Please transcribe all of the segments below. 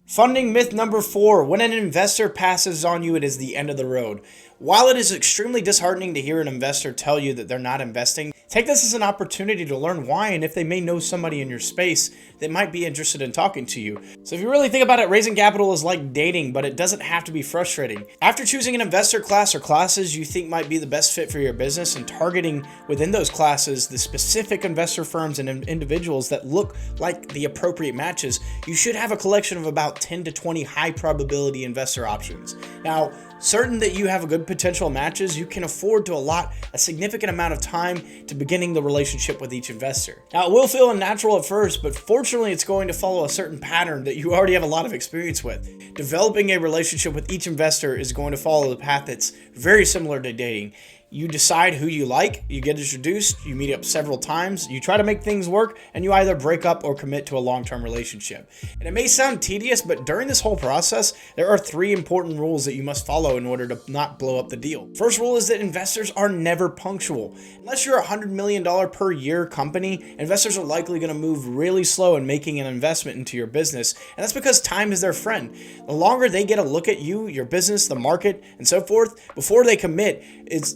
Funding myth number 4. When an investor passes on you, it is the end of the road. While it is extremely disheartening to hear an investor tell you that they're not investing, take this as an opportunity to learn why and if they may know somebody in your space that might be interested in talking to you. So if you really think about it, raising capital is like dating, but it doesn't have to be frustrating. After choosing an investor class or classes you think might be the best fit for your business and targeting within those classes the specific investor firms and individuals that look like the appropriate matches, you should have a collection of about 10 to 20 high probability investor options. Now, certain that you have a good potential matches, you can afford to allot a significant amount of time to beginning the relationship with each investor. Now, it will feel unnatural at first, but fortunately it's going to follow a certain pattern that you already have a lot of experience with. Developing a relationship with each investor is going to follow the path that's very similar to dating. You decide who you like, you get introduced, you meet up several times, you try to make things work, and you either break up or commit to a long-term relationship. And it may sound tedious, but during this whole process, there are 3 important rules that you must follow in order to not blow up the deal. First rule is that investors are never punctual. Unless you're a $100 million per year company, investors are likely going to move really slow in making an investment into your business, and that's because time is their friend. The longer they get a look at you, your business, the market, and so forth, before they commit,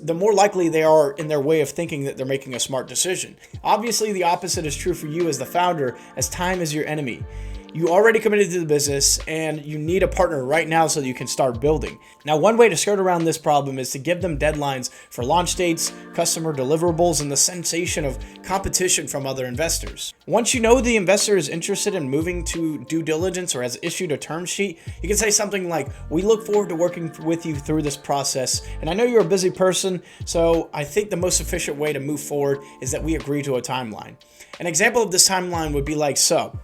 the more likely they are in their way of thinking that they're making a smart decision. Obviously, the opposite is true for you as the founder, as time is your enemy. You already committed to the business and you need a partner right now so that you can start building. Now, one way to skirt around this problem is to give them deadlines for launch dates, customer deliverables, and the sensation of competition from other investors. Once you know the investor is interested in moving to due diligence or has issued a term sheet, you can say something like, "We look forward to working with you through this process, and I know you're a busy person, so I think the most efficient way to move forward is that we agree to a timeline." An example of this timeline would be like so.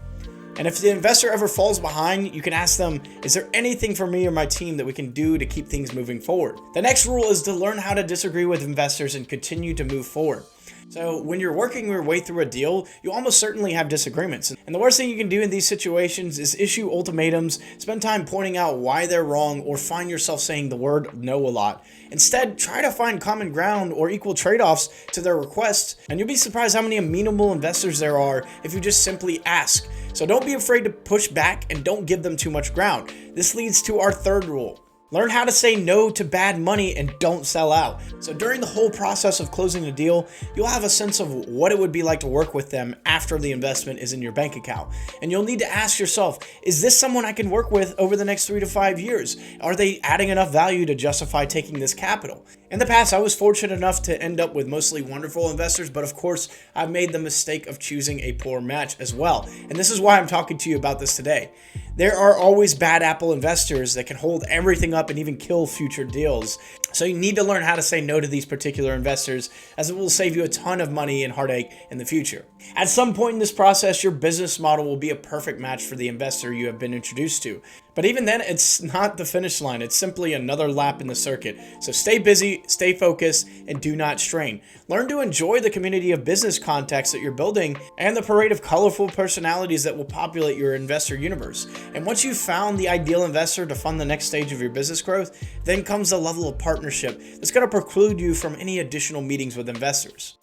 And if the investor ever falls behind, you can ask them, "Is there anything for me or my team that we can do to keep things moving forward?" The next rule is to learn how to disagree with investors and continue to move forward. So when you're working your way through a deal, you almost certainly have disagreements. And the worst thing you can do in these situations is issue ultimatums, spend time pointing out why they're wrong, or find yourself saying the word no a lot. Instead, try to find common ground or equal trade-offs to their requests, and you'll be surprised how many amenable investors there are if you just simply ask. So don't be afraid to push back and don't give them too much ground. This leads to our third rule. Learn how to say no to bad money and don't sell out. So during the whole process of closing the deal, you'll have a sense of what it would be like to work with them after the investment is in your bank account. And you'll need to ask yourself, is this someone I can work with over the next 3 to 5 years? Are they adding enough value to justify taking this capital? In the past, I was fortunate enough to end up with mostly wonderful investors, but of course, I've made the mistake of choosing a poor match as well. And this is why I'm talking to you about this today. There are always bad apple investors that can hold everything up and even kill future deals. So you need to learn how to say no to these particular investors, as it will save you a ton of money and heartache in the future. At some point in this process, your business model will be a perfect match for the investor you have been introduced to. But even then, it's not the finish line. It's simply another lap in the circuit. So stay busy, stay focused, and do not strain. Learn to enjoy the community of business contacts that you're building and the parade of colorful personalities that will populate your investor universe. And once you've found the ideal investor to fund the next stage of your business growth, then comes the level of partnership that's going to preclude you from any additional meetings with investors.